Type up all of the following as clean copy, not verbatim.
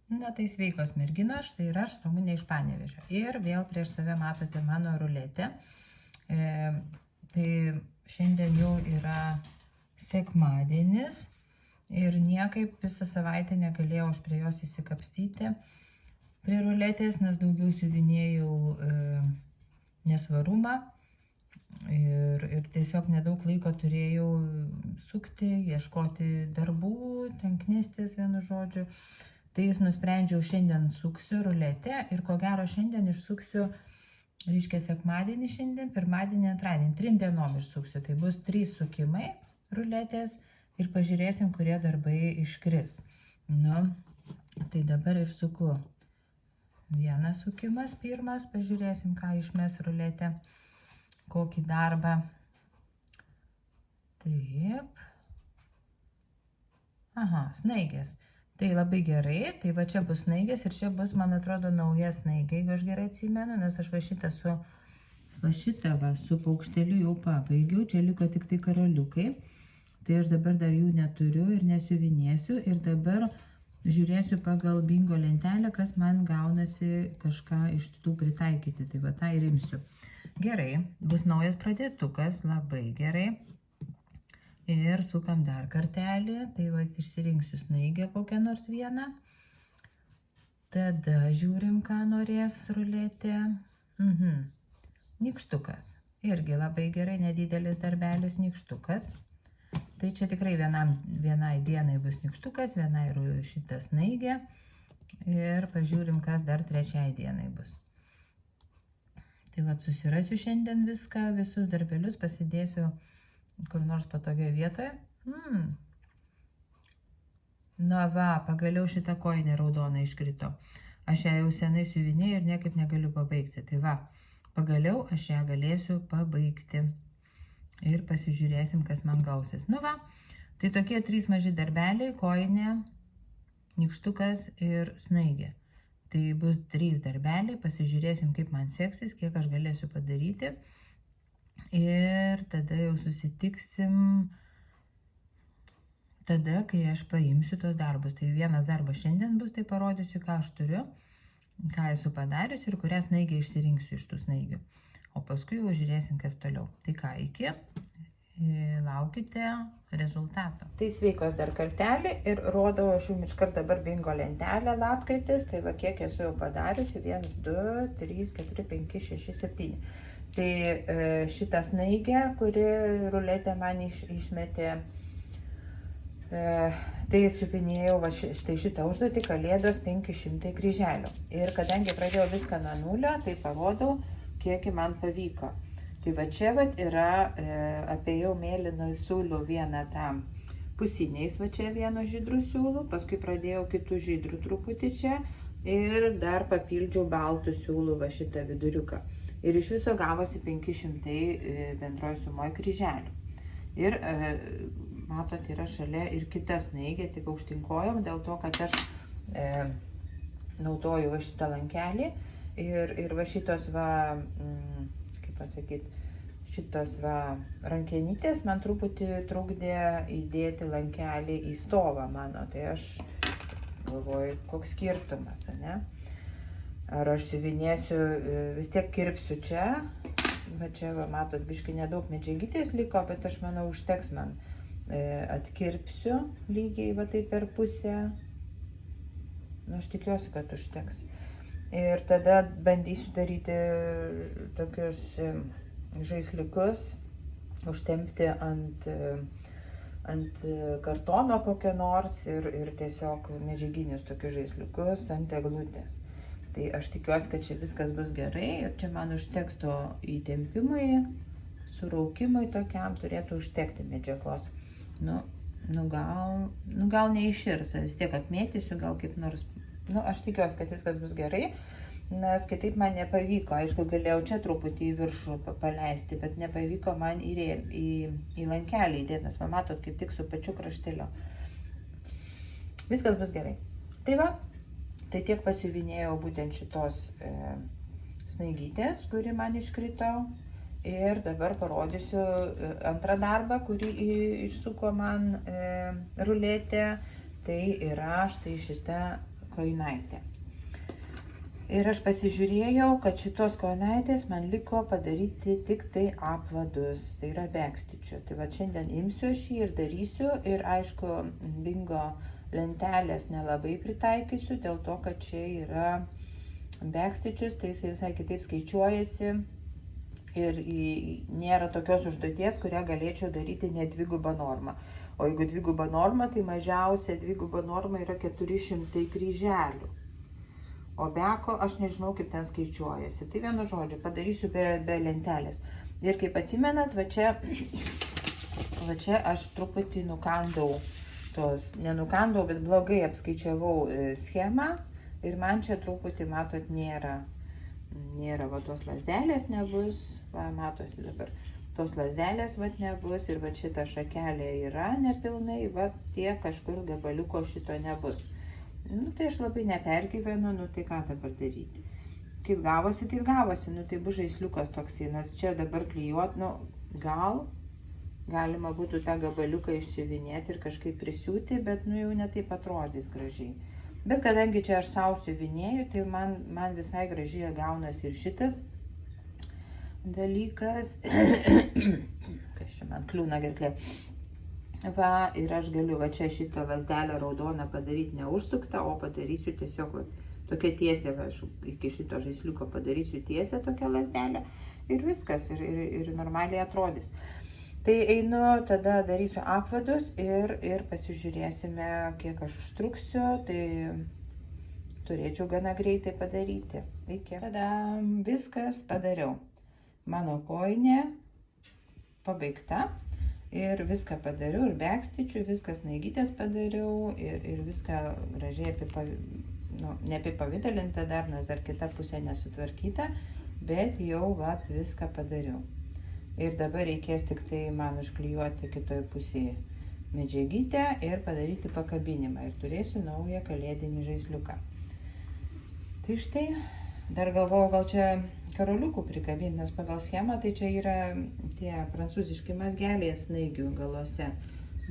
Na tai sveikos merginos, štai ir aš, Ramunė iš Panevėžio. Ir vėl prieš save matote mano ruletę. Tai šiandien jau yra sekmadienis ir niekaip visą savaitę negalėjau aš prie jos įsikapstyti, prie ruletės, nes daugiau siuvinėjau nesvarumą ir tiesiog nedaug laiko turėjau sukti, ieškoti darbų, ten knistis vienu žodžiu. Tai jis nusprendžiau, šiandien suksiu ruletę ir ko gero šiandien išsuksiu, reiškia sekmadienį šiandien, pirmadienį, antradienį, 3 dienom išsuksiu. Tai bus 3 sukimai ruletės ir pažiūrėsim, kurie darbai iškris. Nu, tai dabar išsuku vienas sukimas pirmas, pažiūrėsim, ką išmes ruletė, kokį darbą. Taip. Aha, snaigės. Tai labai gerai, tai va čia bus snaigės ir čia bus, man atrodo, nauja snaigė, jeigu aš gerai atsimenu, nes aš va šitą su paukšteliu jau pabaigiau, čia liko tik tai karoliukai, tai aš dabar dar jų neturiu ir nesiuvinėsiu ir dabar žiūrėsiu pagal bingo lentelę, kas man gaunasi kažką iš tų pritaikyti, tai va tą ir imsiu. Gerai, bus naujas pradėtukas, labai gerai. Ir sukam dar kartelį, tai va išsirinksiu snaigę kokią nors vieną. Tada žiūrim, ką norės ruletė. Nykštukas. Irgi labai gerai, nedidelis darbelis nykštukas. Tai čia tikrai vienai dienai bus nykštukas, vienai šitą snaigę. Ir pažiūrim, kas dar trečiai dienai bus. Tai va susirasiu šiandien viską, visus darbelius pasidėsiu kur nors patogioje vietoje. Na va, pagaliau šitą kojinę raudoną iškrito. Aš ją jau senai siuvinėjau ir niekaip negaliu pabaigti. Tai va, pagaliau aš ją galėsiu pabaigti. Ir pasižiūrėsim, kas man gausis. Nu va, tai tokie 3 maži darbeliai, kojinė, nykštukas ir snaigė. Tai bus 3 darbeliai, pasižiūrėsim, kaip man seksis, kiek aš galėsiu padaryti. Ir tada jau susitiksim tada, kai aš paimsiu tos darbus. Tai vienas darbas šiandien bus, tai parodysiu, ką aš turiu, ką esu padariusi ir kurią snaigę išsirinksiu iš tų snaigių. O paskui jau žiūrėsim, kas toliau. Tai ką, iki, laukite rezultato. Tai sveikos dar kartelį ir rodau aš jums iškart dabar bingo lentelę lapkritis. Tai va, kiek esu jau padariusi, 1, 2, 3, 4, 5, 6, 7. Tai šitą snaigę, kuri ruletė man išmetė, tai suvinėjau štai šitą užduotį Kalėdos 500 kryželių. Ir kadangi pradėjau viską nuo nulio, tai parodau, kiek man pavyko. Tai va čia va yra apėjau mėlyną siūlų vieną tam pusiniais, va čia vieno žydrų siūlų, paskui pradėjau kitų žydrų truputį čia ir dar papildžiau baltų siūlų va šitą viduriuką. Ir iš viso gavosi 500 bendroji sumoje kryželių. Ir matot, yra šalia ir kita snaigė, tik aukštinkojom, dėl to, kad aš naudoju va šitą lankelį ir va šitos va, kaip pasakyti, šitos va rankenytės man truputį trukdė įdėti lankelį į stovą mano, tai aš galvoju, koks skirtumas, ne? Ar aš siuvinėsiu, vis tiek kirpsiu čia, va čia, va, matot, biškai nedaug medžiagytės liko, bet aš manau, užteks man. Atkirpsiu lygiai, va tai per pusę, nu aš tikiuosi, kad užteks. Ir tada bandysiu daryti tokius žaisliukus, užtempti ant kartono kokio nors ir tiesiog medžiaginius tokius žaisliukus ant eglutės. Tai aš tikiuosi, kad čia viskas bus gerai ir čia man užteks to įtempimui, suraukimui tokiam turėtų užtekti medžiagos. Nu gal neiširs, vis tiek apmėtysiu, gal kaip nors, aš tikiuosi, kad viskas bus gerai, nes kitaip man nepavyko, aišku, galėjau čia truputį į viršų paleisti, bet nepavyko man į lankelį įdėti, nes man matot, kaip tik su pačiu krašteliu. Viskas bus gerai. Tai va. Tai tiek pasiuvinėjau būtent šitos snaigytės, kuri man iškrito. Ir dabar parodysiu antrą darbą, kurį išsuko man ruletė. Tai yra štai šita kojinaitė. Ir aš pasižiūrėjau, kad šitos kojinaitės man liko padaryti tik tai apvadus, tai yra bekstičių. Tai va šiandien imsiu aš jį ir darysiu ir aišku, bingo lentelės nelabai pritaikysiu, dėl to, kad čia yra bekstičius, tai jisai visai kitaip skaičiuojasi ir nėra tokios užduoties, kurią galėčiau daryti ne dvigubą normą. O jeigu dvigubą normą, tai mažiausia dvigubą norma yra 400 kryželių. O beko aš nežinau, kaip ten skaičiuojasi. Tai vienu žodžiu, padarysiu be lentelės. Ir kaip atsimenat, va čia aš truputį nukandau nenukandau, bet blogai apskaičiavau schemą. Ir man čia truputį, matot, nėra va tos lazdelės nebus. Va, matosi dabar. Tos lazdelės va nebus ir va šita šakelė yra nepilnai, va tiek kažkur gabaliuko šito nebus. Nu, tai aš labai nepergyvenu, nu, tai ką dabar daryti. Kaip gavosi, taip gavosi, nu, tai bus žaisliukas toksai, nes čia dabar klijuot, nu, gal galima būtų tą gabaliuką išsiuvinėti ir kažkaip prisiūti, bet, nu, jau netaip atrodys gražiai. Bet kadangi čia aš savo siuvinėju, tai man visai gražiai gaunasi ir šitas dalykas. Kas čia man kliūna gerklė. Va, ir aš galiu va čia šitą lazdelę raudoną padaryti neužsuktą, o padarysiu tiesiog va, tokia tiesė, va, aš iki šito žaisliuko padarysiu tiesę tokią lazdelę ir viskas, ir normaliai atrodys. Tai einu, tada darysiu apvadus ir pasižiūrėsime, kiek aš užtruksiu, tai turėčiau gana greitai padaryti. Iki. Tada viskas padariau. Mano kojinė pabaigta. Ir viską padariau, ir bekstičių, viskas naigytės padariau, ir viską gražiai neapipavidalinta dar, nes dar kita pusė nesutvarkyta, bet jau vat viską padariau. Ir dabar reikės tik tai man užklijuoti kitoje pusėje medžiagytę ir padaryti pakabinimą. Ir turėsiu naują kalėdinį žaisliuką. Tai štai, dar galvojau, gal čia karoliukų prikabinti, nes pagal schemą tai čia yra tie prancūziški mazgeliai snaigių galuose.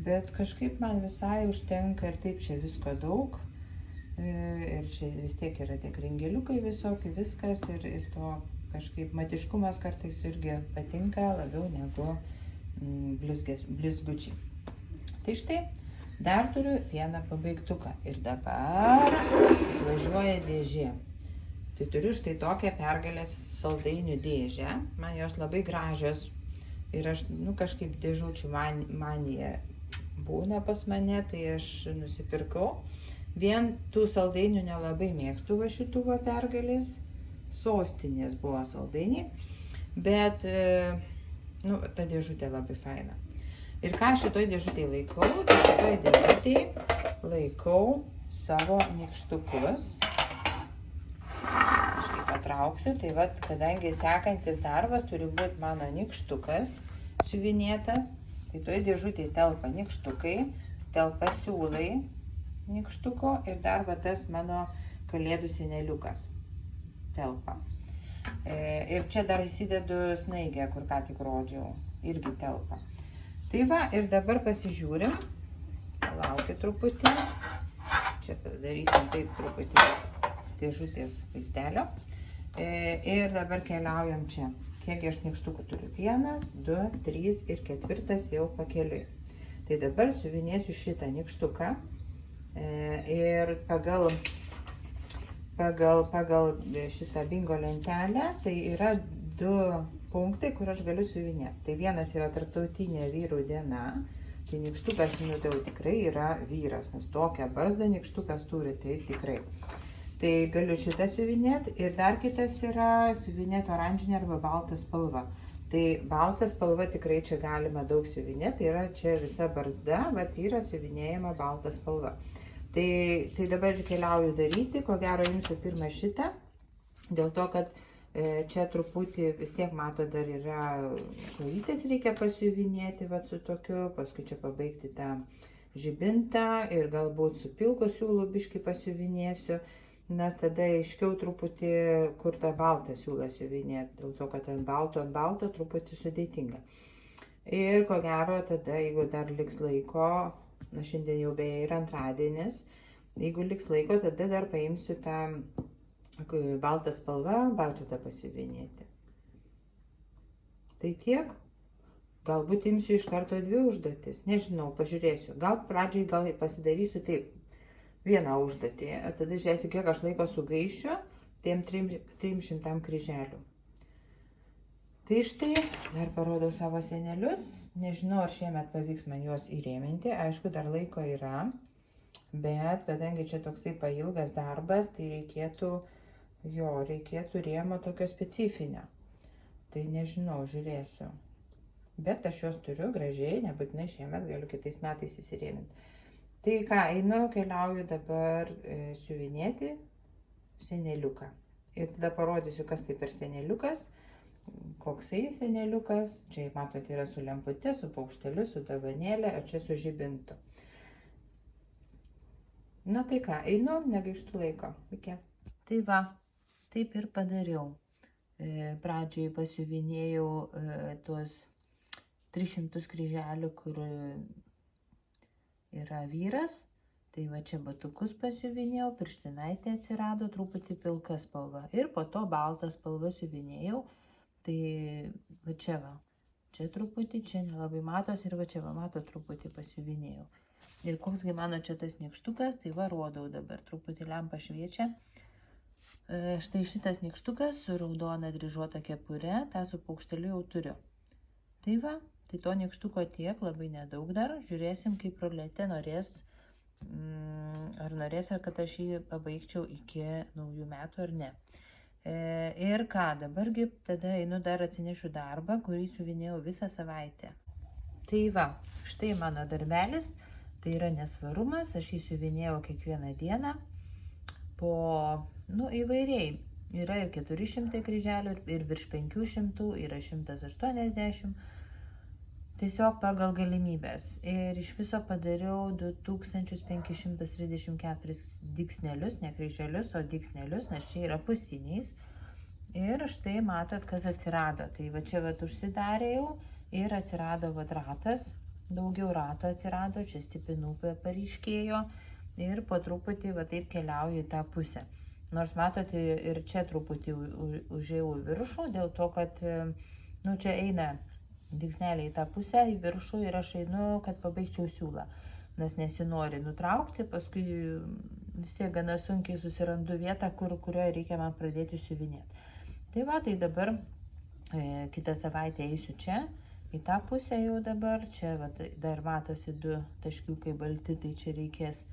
Bet kažkaip man visai užtenka ir taip čia visko daug. Ir čia vis tiek yra tie kringeliukai visokie, viskas ir to kažkaip matiškumas kartais irgi patinka labiau negu blizgučiai. Tai štai, dar turiu vieną pabaigtuką ir dabar važiuoja dėžė. Tai turiu štai tokią Pergalės saldainių dėžę, man jos labai gražios ir aš, nu, kažkaip dėžučių manija būna pas mane, tai aš nusipirkau. Vien tų saldainių nelabai mėgstu va šitų va Pergalės, sostinės buvo saldainiai, bet, nu, ta dėžutė labai faina. Ir ką šitoj dėžutėj laikau, tai šitoj dėžutėj laikau savo nykštukus. Patrauksiu, tai vat, kadangi sekantis darbas turi būti mano nykštukas siuvinėtas, tai toje dėžutėje telpa nykštukai, telpa siūlai nykštuko ir dar va tas mano kalėdų seneliukas telpa. Ir čia dar įsidedu snaigę, kur ką tik rodžiau, irgi telpa. Tai va, ir dabar pasižiūrim, palaukit truputį, čia padarysim taip truputį dėžutės vaizdelio. Ir dabar keliaujam čia. Kiek aš nykštukų turiu? 1, 2, 3 ir 4 jau pakeliui. Tai dabar siuvinėsiu šitą nykštuką ir pagal šitą bingo lentelę tai yra 2 punktai, kur aš galiu siuvinėti. Tai vienas yra tarptautinė vyrų diena. Tai nykštukas, nu, tai tikrai yra vyras, nes tokią barzdą nykštukas turi, tai tikrai. Tai galiu šitą siuvinėti ir dar kitas yra siuvinėti oranžinė arba balta spalva. Tai balta spalva tikrai čia galima daug siuvinėti, tai yra čia visa barzda, bet yra siuvinėjama balta spalva. Tai dabar keliauju daryti, ko gero imsiu pirmą šitą, dėl to, kad čia truputį vis tiek mato dar yra kojytės reikia pasiuvinėti vat su tokiu, paskui čia pabaigti tą žibintą ir galbūt su pilko siūlu biškį pasiuvinėsiu. Nes tada aiškiau truputį, kur tą baltą siūlą siuvinėti, dėl to, kad ant balto truputį sudėtinga. Ir ko gero tada, jeigu dar liks laiko, na šiandien jau beje yra antradienis, Jeigu liks laiko, tada dar paimsiu tą baltą spalvą, baltą pasiuvinėti. Tai tiek. Galbūt imsiu iš karto 2 užduotis. Nežinau, pažiūrėsiu. Gal pradžiai pasidarysiu taip. Vieną užduotį. Tada žiūrėsiu, kiek aš laiko sugaišiu tiem 300 kryželių. Tai štai, dar parodau savo senelius. Nežinau, ar šiemet pavyks man juos įrėminti. Aišku, dar laiko yra. Bet kadangi čia toksai pailgas darbas, tai reikėtų rėmo tokio specifinio. Tai nežinau, žiūrėsiu. Bet aš juos turiu gražiai, nebūtinai šiemet, galiu kitais metais įsirėminti. Tai ką, einu, keliauju dabar siuvinėti seneliuką. Ir tada parodysiu, kas tai per seneliukas, koksai seneliukas. Čia, matote, yra su lempute, su paukšteliu, su dovanėlė, o čia su žibintu. Na tai ką, einu, negaištu laiko. Iki. Tai va, taip ir padariau. Pradžiai pasiuvinėjau tuos 300 kryželių, kur yra vyras. Tai va čia batukus pasiuvinėjau, pirštinaitė atsirado, truputį pilka spalva. Ir po to baltą spalvą siuvinėjau. Tai va čia va. Čia truputį, čia nelabai matos ir va čia va mato truputį pasiuvinėjau. Ir koksgi mano čia tas nykštukas, tai va rodau dabar. Truputį lempa šviečia. Štai šitas nykštukas su raudona dryžuota kepure, tą su paukšteliu jau turiu. Tai va, tai to nykštuko tiek, labai nedaug dar. Žiūrėsim, kaip ruletė norės, ar kad aš jį pabaigčiau iki naujų metų ar ne. Ir ką, dabargi tada einu dar atsinešiu darbą, kurį siuvinėjau visą savaitę. Tai va, štai mano darbelis, tai yra nesvarumas, aš jį siuvinėjau kiekvieną dieną. Įvairiai. Yra ir 400 kryželių, ir virš 500, yra 180. Tiesiog pagal galimybės. Ir iš viso padariau 2534 dygsnelius, ne kryželius, o dygsnelius, nes čia yra pusiniais. Ir štai matot, kas atsirado. Tai va čia va užsidarė jau ir atsirado va ratas. Daugiau rato atsirado, čia stipinų paryškėjo. Ir po truputį va taip keliauju į tą pusę. Nors matote, ir čia truputį užėjau į viršų, dėl to, kad čia eina dygsneliai į tą pusę, į viršų ir aš einu, kad pabaigčiau siūlą. Nes nesinori nutraukti, paskui vis tiek gana sunkiai susirandu vietą, kurioje reikia man pradėti siuvinėti. Tai va, tai dabar kitą savaitę eisiu čia, į tą pusę jau dabar. Čia va, dar matosi 2 taškiukai balti, tai čia reikės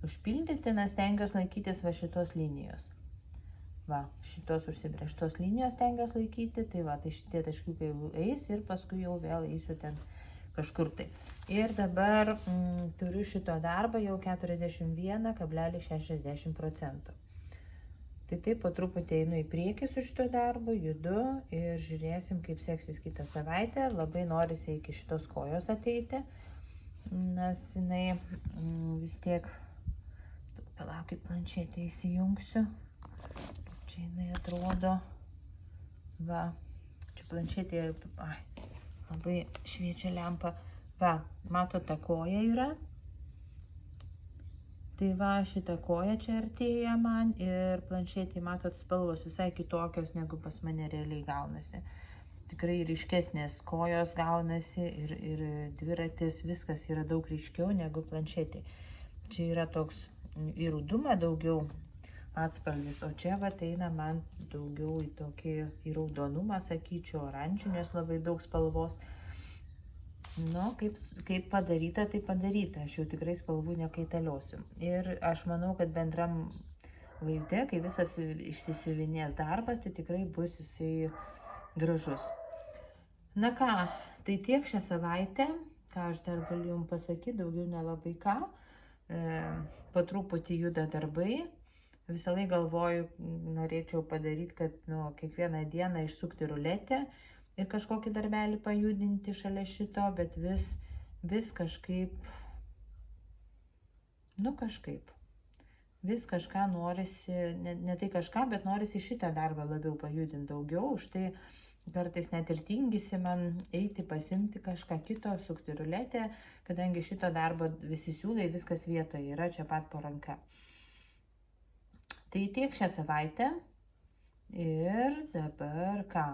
užpildyti, nes stengiuosi laikytis va šitos linijos. Va, šitos užsibrėžtos linijos stengiuosi laikyti, tai va, tai šitie taškiukai eis ir paskui jau vėl eisiu ten kažkur tai. Ir dabar turiu šito darbą jau 41,60%. Tai taip po truputį einu į priekį su šito darbu, judu ir žiūrėsim, kaip seksis kitą savaitę. Labai norisi iki šitos kojos ateiti, nes jinai vis tiek... Palaukit, planšetę įsijungsiu. Čia jinai atrodo. Va, čia planšetė, labai šviečia lempa. Va, matot, ta koja yra. Tai va, šita koja čia artėja man ir planšetė, matot, spalvos visai kitokios, negu pas mane realiai gaunasi. Tikrai ryškesnės kojos gaunasi ir dviratis, viskas yra daug ryškiau negu planšetė. Čia yra toks į rudumą daugiau atspalvis, o čia va eina man daugiau į tokį į raudonumą, sakyčiau, oranžinį, nes labai daug spalvos. Kaip padaryta, tai padaryta. Aš jau tikrai spalvų nekaitaliosiu. Ir aš manau, kad bendram vaizde, kai visas išsisiuvinės darbas, tai tikrai bus jisai gražus. Na ką, tai tiek šią savaitę, ką aš dar galiu jums pasakyti, daugiau nelabai ką. Po truputį juda darbai. Visą laiką galvoju, norėčiau padaryti, kad kiekvieną dieną išsukti ruletę ir kažkokį darbelį pajudinti šalia šito, bet vis kažkaip, vis kažką norisi, ne tai kažką, bet norisi šitą darbą labiau pajudinti daugiau, už tai kartais net ir tingisi man eiti, pasimti kažką kito, sukti ruletę, kadangi šito darbo visi siūlai, viskas vietoje yra čia pat po ranka. Tai tiek šią savaitę ir dabar ką?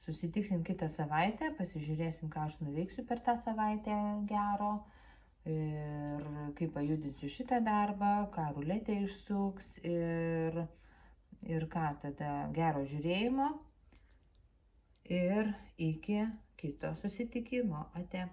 Susitiksim kitą savaitę, pasižiūrėsim, ką aš nuveiksiu per tą savaitę gero ir kaip pajudinsiu šitą darbą, ką ruletė išsuks ir ką tada gero žiūrėjimo ir iki kito susitikimo. Ate.